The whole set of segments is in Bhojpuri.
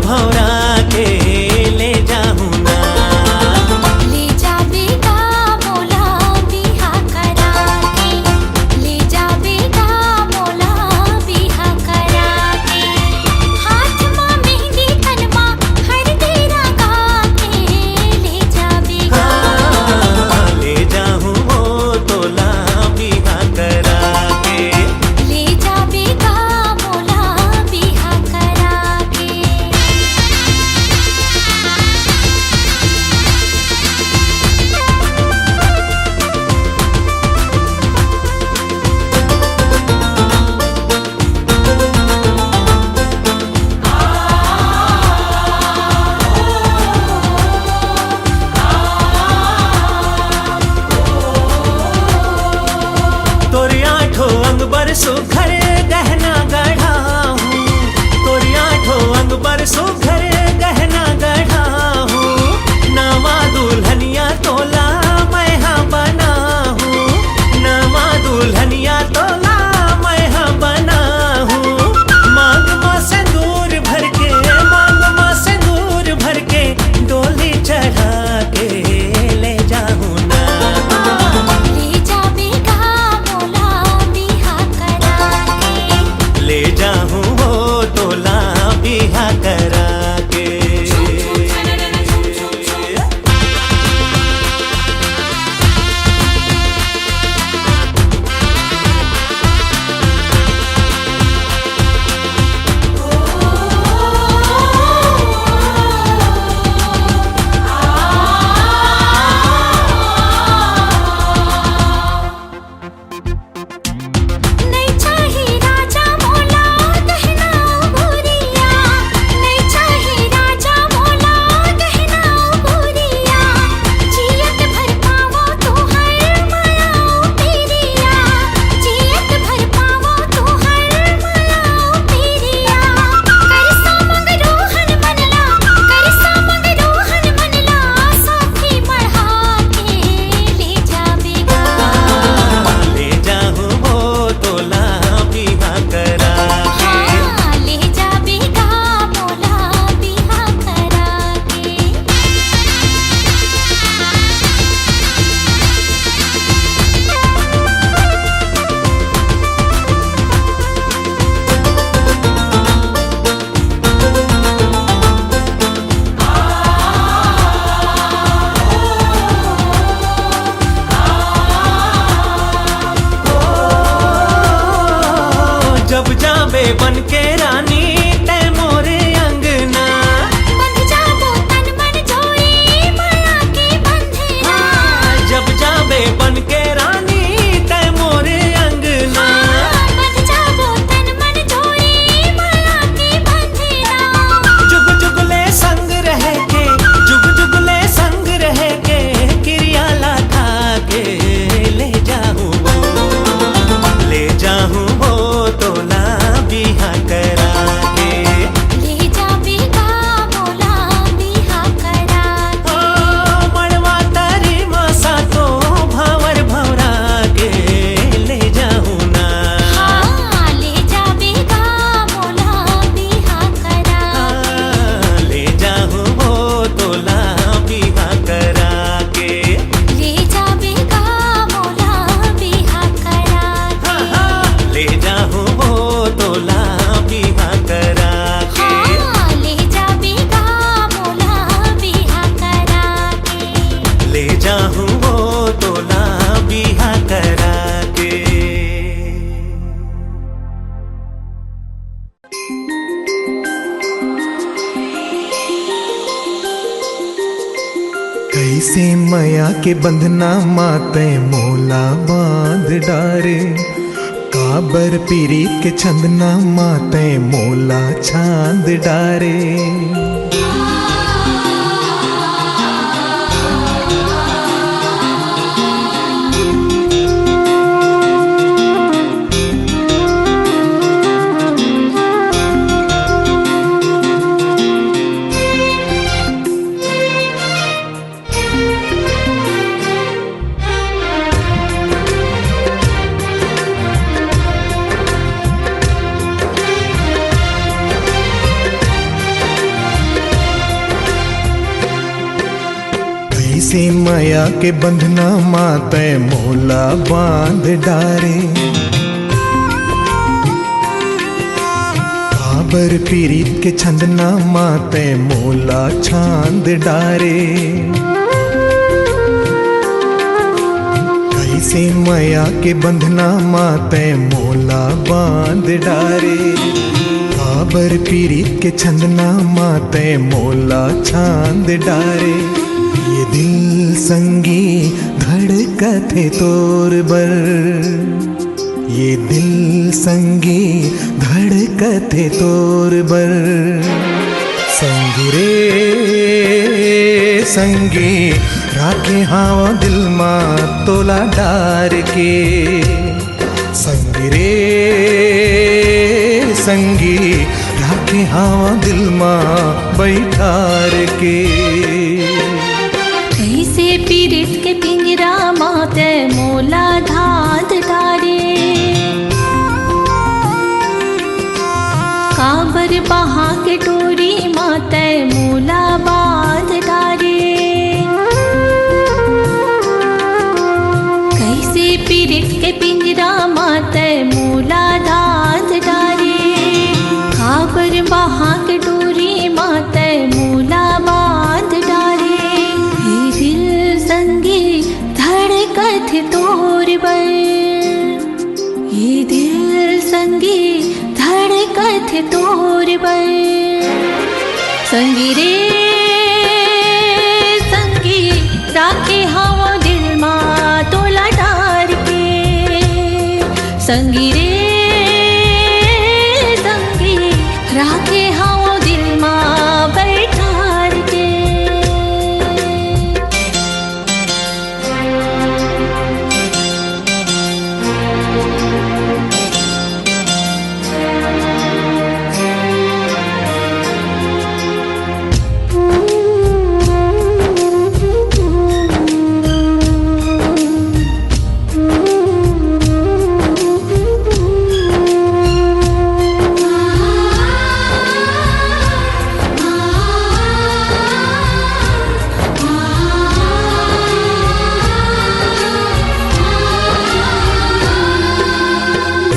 भौरा के ले जाऊं ना। ले जा बेटा मोला बिहा करा के, ले जा बेटा मोला बिहा करा के। हाथ मां मेहंदी कनमा हल्दी लगा के, ले जा बेटा ले जाऊं वो तोला बिहा करा के। ले जा बेटा मोला बिहा करा के। तोरी आठो अंग बरसो घर गहना गढ़ा हूँ। तोरी आठो अंग बरसो घर गहना गढ़ा हूँ। नवा दुल्हनिया तोला मैं हाँ बना हूँ। नवा दुल्हनिया तोला मैं हाँ बना हूँ। मांग माँ सिंदूर भर के, मांग माँ सिंदूर भर के, डोली चढ़ा के ले जाऊं ना। ले जा बेटा मोला बिहा करा के। ले जाऊं वो तोला बिहा करा के। नहीं चाही राजा मोला गहना बुरिया, नहीं चाही राजा मोला गहना बुरिया। जियत भर पावो तू हर माया पिरिया, जियत भर पावो तू हर माया पिरिया। करसा मंग रोहन मनला, करसा मंग रोहन मनला, साथी बढ़ा के ले जा बेगा। ले जाऊं वो तोला बिहा करा के। हाँ, ले जा बेटा मोला बिहा करा के। जब जाबे बन के रानी तै मोरे अंगना। बंध जाबो तन मन जोई माया के बंधना। जब जाबे बन के रानी तै मोरे अंगना। बंध जाबो तन मन जोई माया के बंधना। जुग जुगले संग रह के, जुग जुगले संग रह के, क्रिया लाथा के ले जाऊं वो, ले जाऊं वो तोला बिहा करा के। ले जा बेटा मोला बिहा करा के। ओ मड़वा तारी मासा तो भावर भौरा के ले जाऊं ना। हाँ, ले जा बेटा मोला बिहा करा के। ले जाऊं वो तोला बिहा करा के। ले जा बेटा मोला बिहा करा के। ले जाऊं वो तोला बिहा करा के। हाँ, ले जा बेटा मोला बिहा करा के। ले जाऊं वो तोला बिहा करा के। कैसे माया के बंधना माते मोला बांध डारे। काबर पीरीत के छंदना माते मोला छांद डारे। कैसे माया के बंधना माते मोला बांध डारे। काबर पीरीत के छंदना माते मोला छांद डारे। कैसे माया के बंधना माते मोला बांध डारे। काबर पीरीत के छंदना माते मोला छांद डारे। ये दिल संगी धड़कथे तोर बर, ये दिल संगी धड़कथे तोर बर। संगी रे संगी राखे हाव दिल मा तोला डार के। संगी रे संगी राखे हाव दिल मा बैठार के। कैसे पीरित के पिंजरा माते मोला धाद डारे। काबर बहा के डोरी माते मोला बांध डारे। कैसे पीरित के पिंजरा माते मोला धाद डारे। काबर बहा के डोरी माते मोला बांध डारे। संगी धड़कथ तोर बर, ये दिल संगी धड़कथ तोर बर। संगी रे संगी राखे हाव दिल मा तोला डार के। संगी रे संगी राखे हाव दिल मा बैठार के।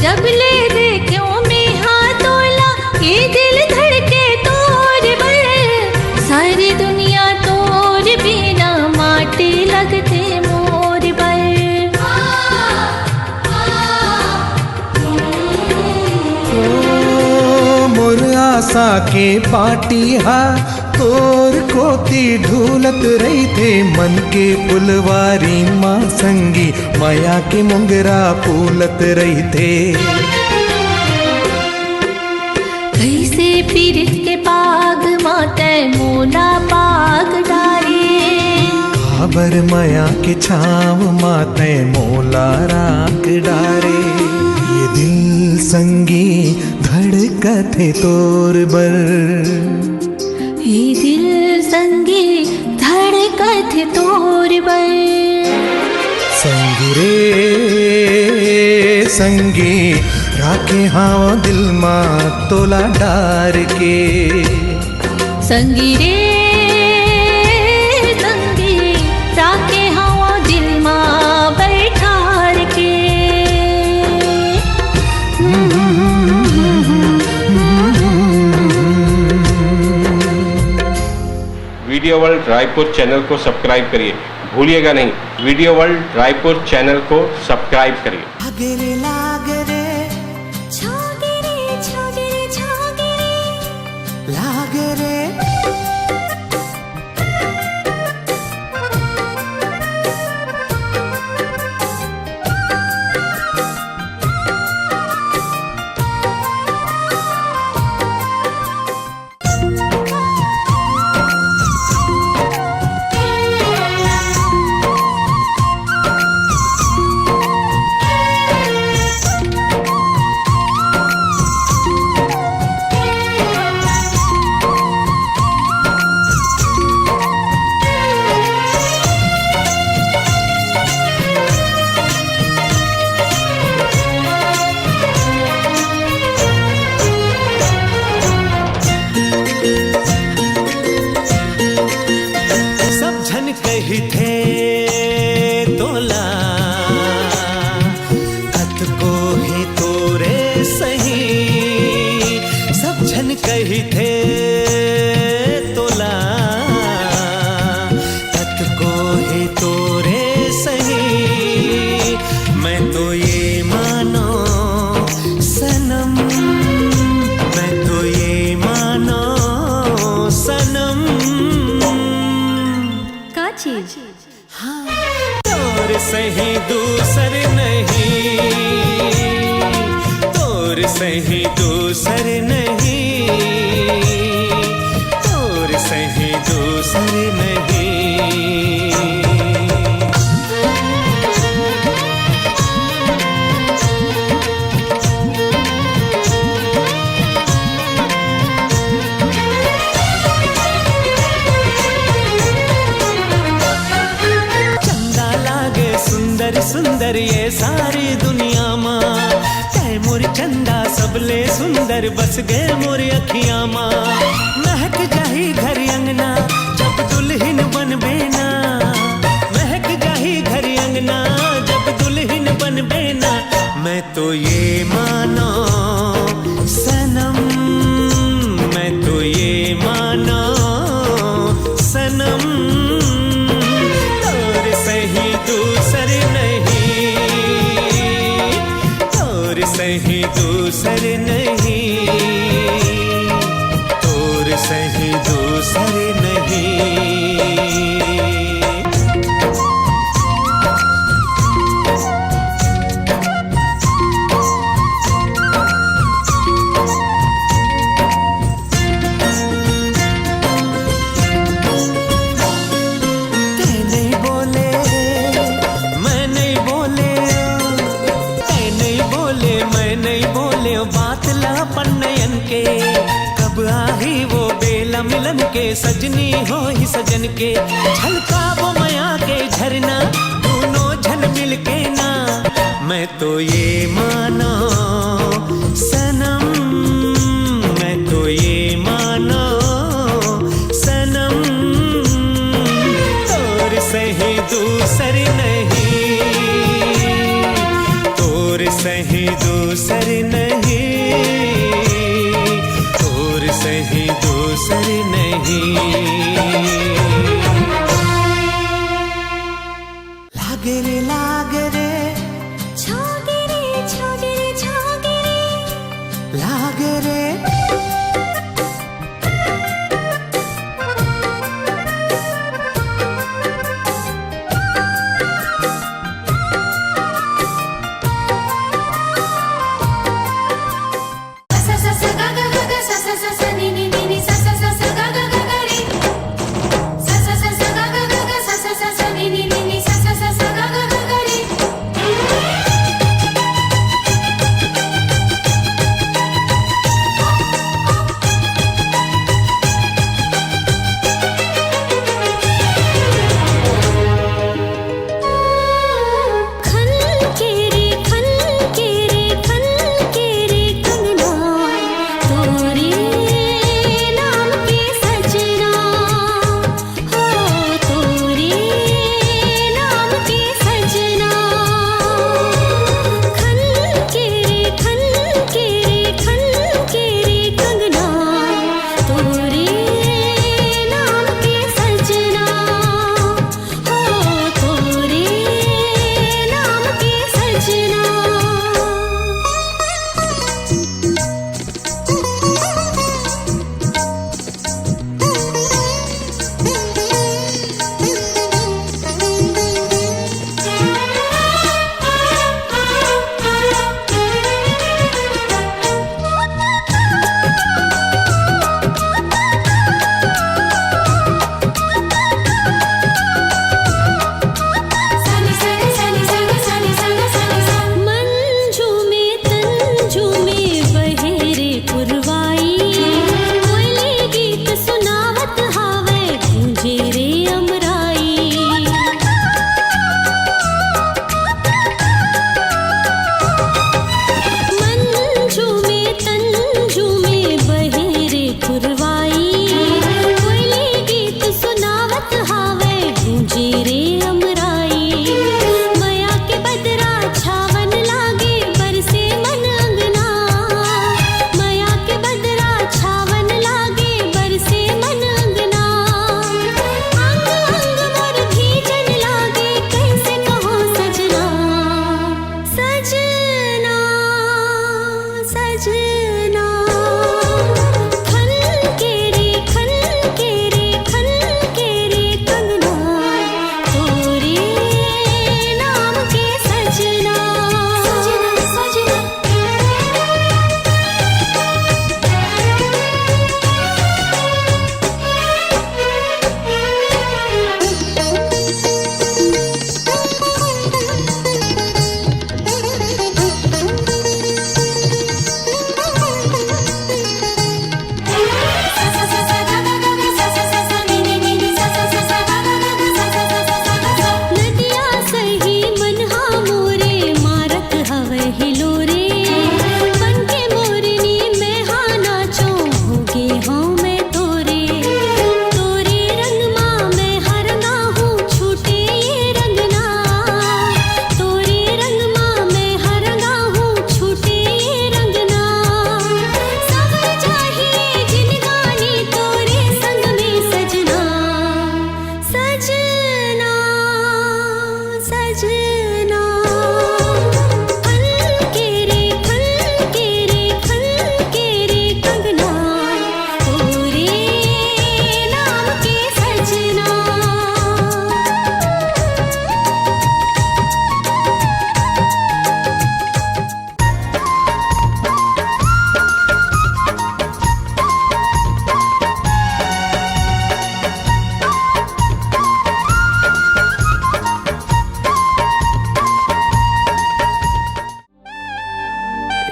जब ले देखो में हाथ तोला, ये दिल धड़के तोर बर। सारी दुनिया तोर बिना माटी लगते मोर बर। ओ मोर आशा के पाटी हा तोर कोती ढूलत रही थे। मन के पुलवारी माँ संगी माया के मुंगरा फूलत रही थे। कैसे पीरित के पाग माते मोला पाग डारे। काबर माया के छाव माते मोला राख डारे। ये दिल संगी धड़कथे तोर बर, ये दिल संगी धड़कथ तोर बर। संगी रे संगी राखे हाव दिल मा तोला डार के। संगी रे संगी राखे हाव दिल मा बैठार के। वीडियो वर्ल्ड रायपुर चैनल को सब्सक्राइब करिए, भूलिएगा नहीं। वीडियो वर्ल्ड रायपुर चैनल को सब्सक्राइब करिए। लागरे लागरे छोगरे छोगरे छोगरे लागरे सही दूसर नहीं, तोर सही दूसर नहीं, तोर सही दूसर नहीं। सुंदर सुंदर ये सारी दुनिया माँ, तै मोर चंदा सबले सुंदर बस गए मोर अखियाँ माँ। महक जाही घर अंगना जब दुल्हन बनबे ना, महक जाही घर अंगना जब दुल्हन बनबे ना। मैं तो ये मानो सनम, मैं तो ये मानो सनम, तोर सही दूसर नहीं, तोर सही दूसर नहीं, तोर सही दूसर नहीं। बात लापन नयन के कब आही वो बेला मिलन के, सजनी हो ही सजन के। झलका वो माया के झरना दोनों झल मिल के ना। मैं तो ये मानो सनम, मैं तो ये मानो सनम, तोर सही दूसर नहीं, तोर सही दूसर नहीं, तोर सही दूसर नहीं। लागे रे लागे रे छोगे रे छोगे रे छोगे रे लागे रे। सा सा सा गा गा गा सा सा सा सा नी नी नी नी सा सा सा सा गा गा गा गा रे।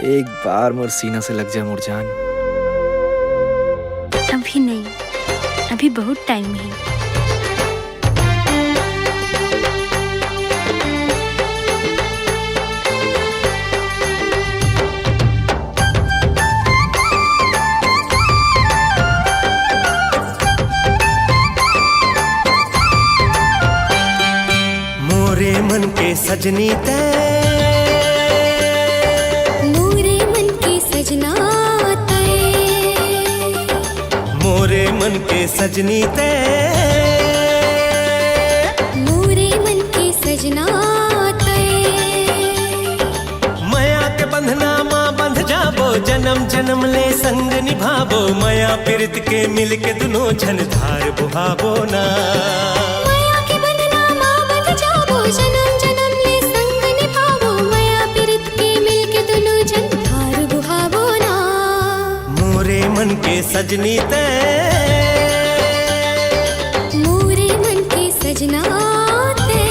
एक बार मोर सीना से लग जा मोर जान। अभी नहीं, अभी बहुत टाइम है। मोरे मन के सजनी ते, मोरे मन के सजना तय, मोरे मन के सजनी ते, मोरे मन के सजना तय। माया के बंधना माँ बंध जाबो, जन्म जन्म ले संग निभाबो, माया पीरित के मिल के दुनो झन धार बुहाबो ना। माया के बंधना माँ बंध जाबो, जन्म जन्म ले संग निभाबो, माया पीरित के मिल के दोनों जन धार बुहाबो ना। मोरे मन के सजनी ते, मोरे मन के सजना ते।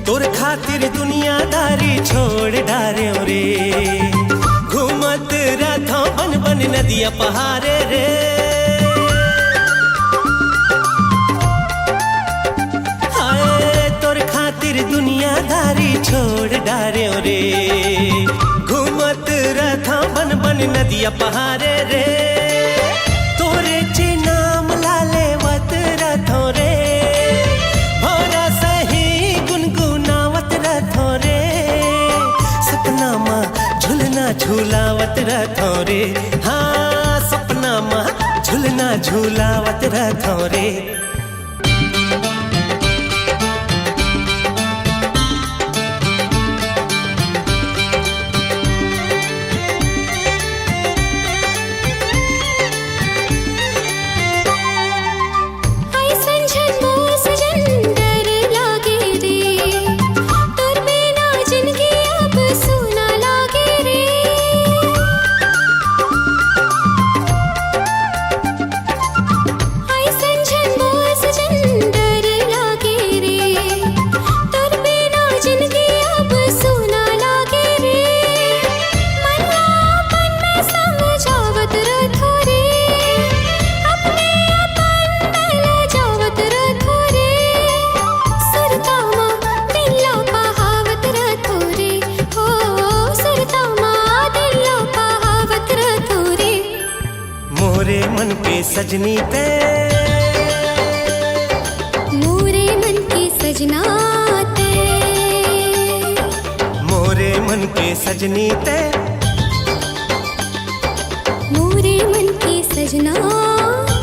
तोर खातिर दुनियादारी छोड़ डारे रे, घूमत रथो बन बन नदिया पहाड़े रे। हाय तोर खातिर दुनियादारी छोड़ डारे रे, घूमत रथो बन बन नदिया पहाड़े रे। तोरे चे नाम लाले वत रथो रे, भोरा सही गुनगुनावत रथो रे। सपना माँ झुलना झूलावत रथो रे, हाँ सपना माँ झुलना झूलावत रथो रे। ऐसन झन मोर सजन डर लागे रे, तोर बिना जिंदगी अब सुना लागे रे। ऐसन झन मोर सजन डर लागे रे, तोर बिना जिंदगी अब सुना लागे रे। मनवापन में समझावत रथो रे, अपने अपन पहले जावत रथो रे। सुरता माँ दिल्ला पहावत रथो रे, हो सुरता माँ दिल्ला पहावत रथो रे। मोरे मन के सजनी ते, मोरे मन के सजना ते, मोरे मन के सजनी ते, मोरे मन के सजना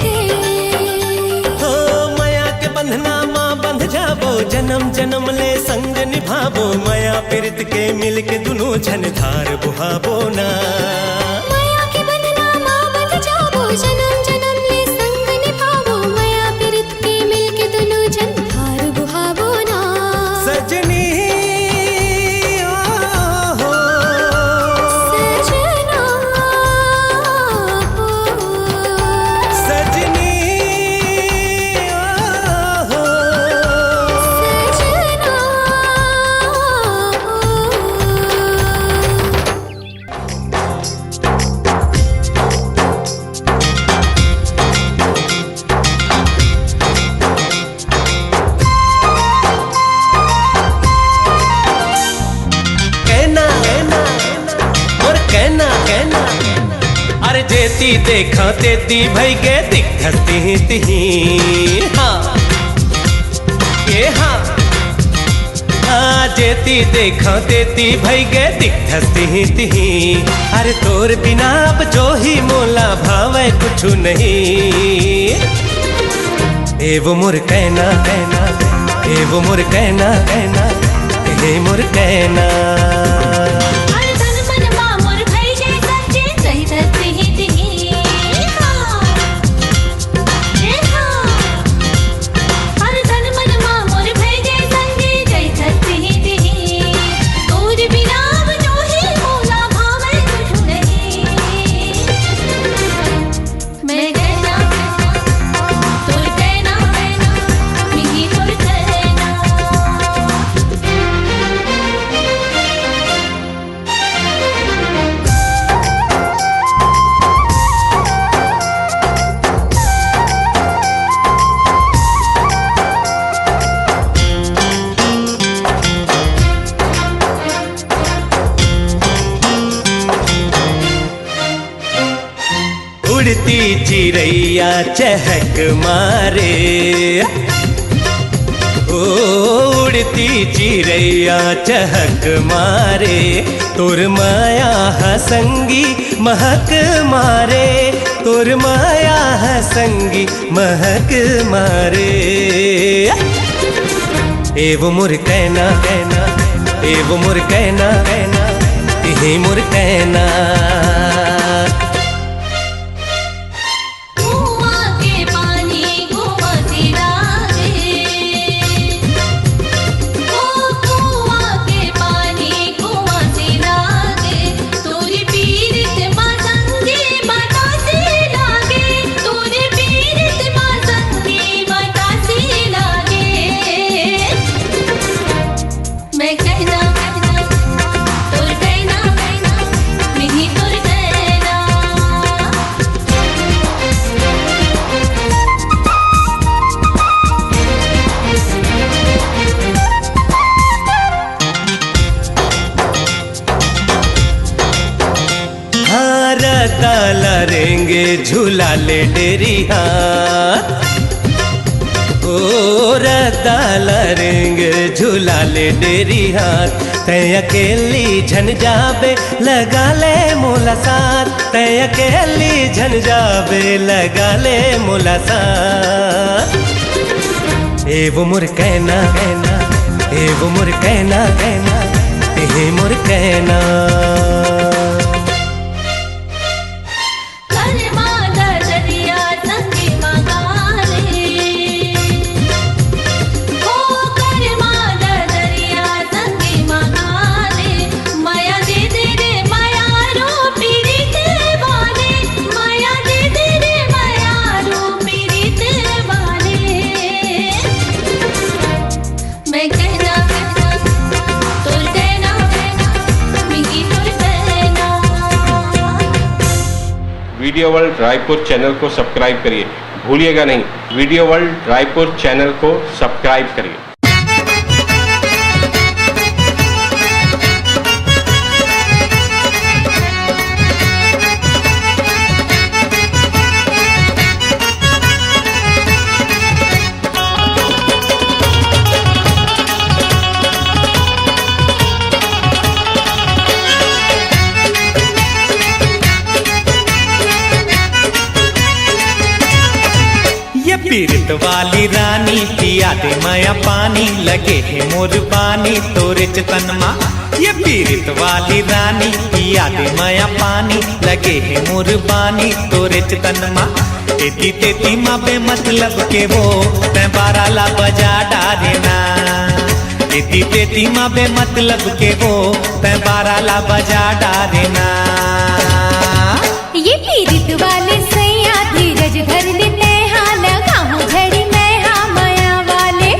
ते। हो माया के बंधना माँ बंध जाबो, जन्म जन्म ले संग निभाबो, माया पीरित के मिल के दुनो झन धार बुहाबो ना। माया के बंधना माँ बंध जाबो, जन्म जन्म ले संग निभाबो, माया पीरित के मिल के दोनों जन धार बुहाबो ना। सजनी ओ हो, सजना हो, सजनी ओ हो, सजना हो। कहना और कहना कहना, अरे जेती देखा तेती भई गे दिखती तिही। हाँ ये हाँ, हाँ जेती देखा तेती भई गे दिखती तिही। अरे तोर बिना अब जो ही मोला भावे कुछ नहीं। ए वो मोर कहना कहना, ए वो मोर कहना कहना, ए मोर कहना। अरे तन मन माँ मोर भई जे सच्चे सही धरती ही तिही। हाँ, ये उड़ती चिड़ैया चहक मारे, ओ उड़ती चिड़ैया चहक मारे, तोर माया संगी महक मारे, तोर माया संगी महक मारे। एवो मोर कहना कहना, एवो मोर कहना कहना, यही मोर कहना। कुआं के पानी कुआं से लागे, ओ कुआं के पानी कुआं से लागे, तोरी पीरित माँ संगी माता से लागे, तोरी पीरित माँ संगी माता से लागे। मैं कहना कहना तोर कहना कहना, नहीं तोर कहना। हाँ रता लरेंगे झूला ले डेरी हाथ, ओ रता लरेंगे झूला ले डेरी हाथ, तय अकेली झन जाबे लगा ले मोला साथ, तय अकेली झन जाबे लगा ले मोला साथ। एवो मोर कहना कहना, एवो मोर कहना कहना, यही मोर कहना। कर्मा दरिया संगे मगाले, ओ कर्मा दरिया संगे मगाले, माया दे दे रे माया रो पीड़ित वाले, माया दे दे रे माया रो पीड़ित वाले। मैं कहना कहना तोर कहना कहना, मिगी तोर कहना। वीडियो वर्ल्ड रायपुर चैनल को सब्सक्राइब करिए, भूलिएगा नहीं, वीडियो वर्ल्ड रायपुर चैनल को सब्सक्राइब करिए। ये पीरित वाली रानी पिया दे माया पानी, लगे है मोर पानी तोरे चतन माँ। ये पीरित वाली रानी पिया दे माया पानी, लगे है मोर पानी तोरे चतन माँ। तेती तेती माँ बे मतलब के वो तै बारा ला बजा डारेना, तेती तेती माँ बे मतलब के वो तै बारा ला बजा डारेना। ये पीरित वाले सैया धीरज धर लेते हाँ लगाऊं झड़ी मैं हाँ माया वाले,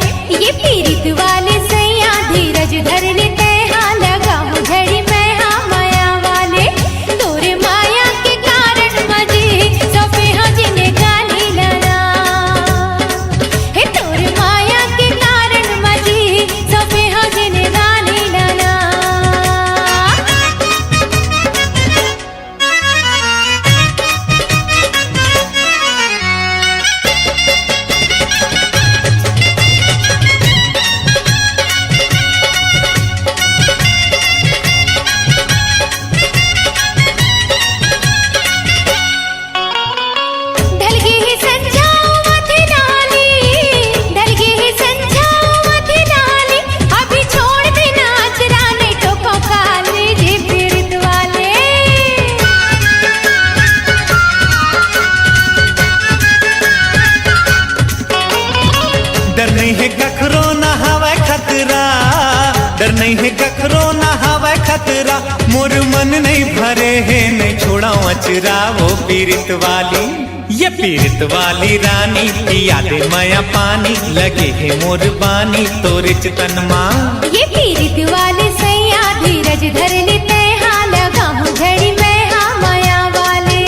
ये पीरित वाले सैया धीरज धर लेते हाँ लगाऊं झड़ी मैं हाँ माया वाले। तोरे माया के कारण मजे सफे हाँ जिन्हें गाली लड़ा, हे तोरे माया के कारण मजे सफे हाँ जिन्हें गाली लड़ा। ढल गई है संझाओ मथे डाली, ढल गई है संझाओ मथे डाली, अभी छोड़ दे नाच रानी ठोको काले जे पीरित वाले। डर नहीं है कखरो ना हवा खतरा, डर नहीं है कखरो ना हवा खतरा, मोर मन नहीं भरे है नहीं छोड़ा अचरा वो पीरित वाली। ये पीरित वाली रानी पिया दे माया पानी, लगे है मोर बानी तोरे चतन माँ। ये पीरित वाले सैया धीरज धर लेते हाँ लगाऊं झड़ी मैं हाँ माया वाले।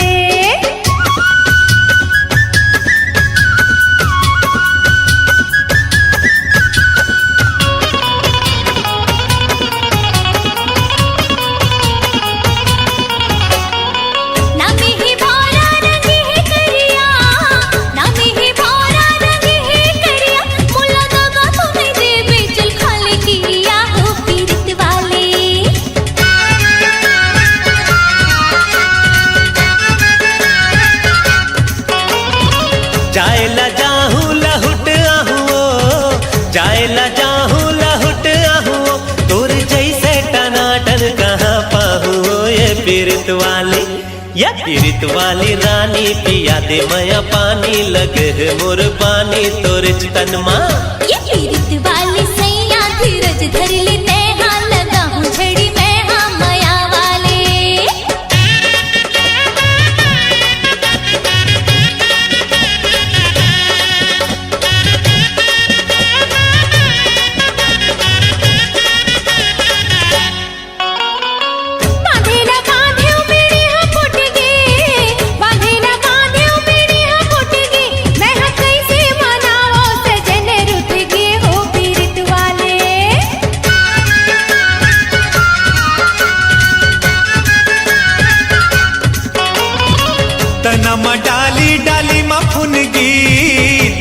ना में ही भौरा रंगी या पीरित वाली रानी पिया दे मया पानी लगे है मोर पानी तोरे तन माँ। ये पीरित वाली सैया धीरज धर ले तैहा लगा हूँ झड़ी मैं हाँ माया वाले। तनमा डाली डाली मा फुनगी,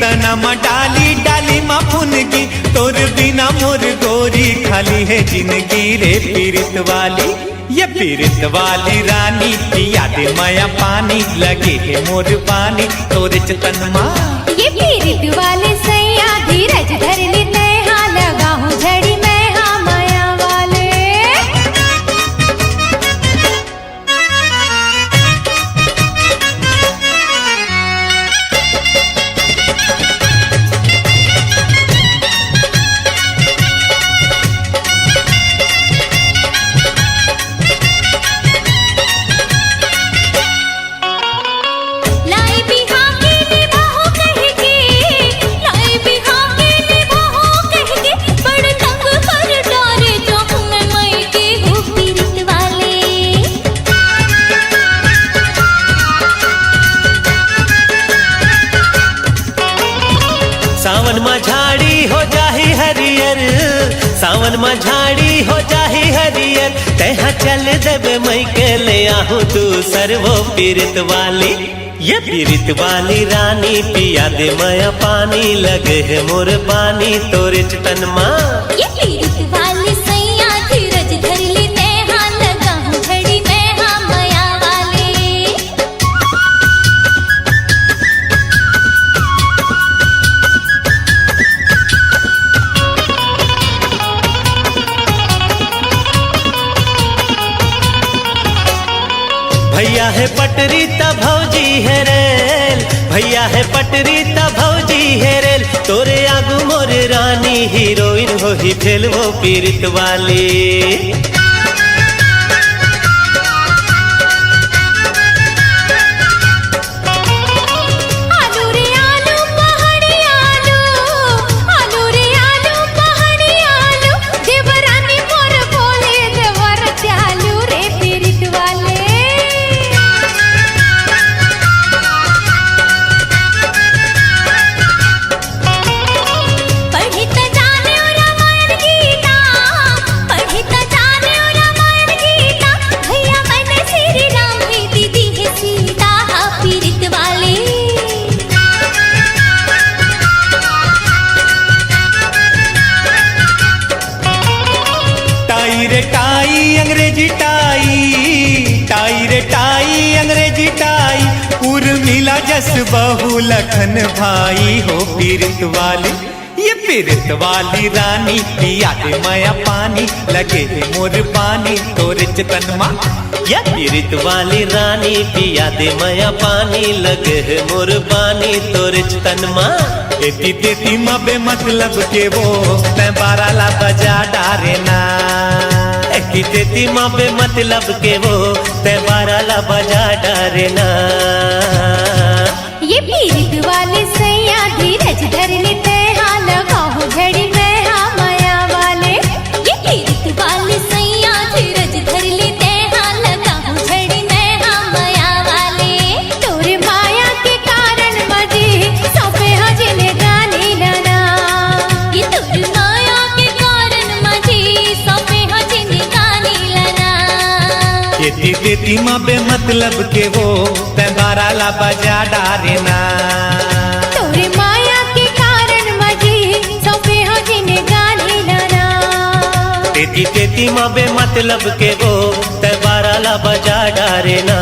तनमा डाली डाली मा फुनगी, तोर बिना मोर गोरी खाली है जिंदगी रे पीरित वाली। ये पीरित वाली रानी पिया दे माया पानी लगे है मोर पानी तोरे तन माँ। ये पीरित वाले सैया धीरज धर ले तैहा लगा हूँ झड़ी मैं हाँ माया वाले। सावन में झाड़ी हो जाही हरियर, सावन में झाड़ी हो जाही हरियर, तैहा चल देवे मई के ले आहू तू सर्वो पीरित वाली। ये पीरित वाली रानी पिया दे मया पानी लगे है मोर पानी तोरे तन माँ। ये पीरित वाली सैया धीरज धर ले तैहा लगा हूँ झड़ी मैं हाँ माया वाले। भैया है पटरी ता भौजी है रेल, भैया है पटरी ता भौजी है रेल, तोरे आगू मोर रानी हीरोइन हो ही फेल वो पीरित वाली। टाई अंग्रेजी टाई, टाई रे टाई अंग्रेजी टाई, उर्मिला जस बहु लखन भाई हो पीरित वाली। ये पीरित वाली रानी पिया दे माया पानी लगे है मोर पानी तोरे तन माँ। या पीरित वाली रानी पिया दे मया पानी लगे है मोर पानी तोरे तन माँ। एती तेती माँ बे मतलब के वो तै बारा ला बजा डारे ना, एती तेती माँ बे मतलब के वो तै बारा ला बजा डारे ना। ये पीरित वाले सैया धीरज धर ले तैहा लगा हूँ झड़ी मैं हाँ माया वाले। ये पीरित वाले सैया धीरज धर ले तैहा लगा हूँ झड़ी मैं हाँ माया वाले। तोरे माया के कारण मजे सौंपे हजने गाने लाना, ये तोरे माया के कारण मजे सौंपे हजने गाने लाना। एती तेती माँ बे मतलब के वो तै बारा ला बजा डारे ना, तोरे माया के कारण मजे सौंपे हजने गाने लाना। तेती तेती माँ बे मतलब के वो तै बारा ला बजा डारे ना।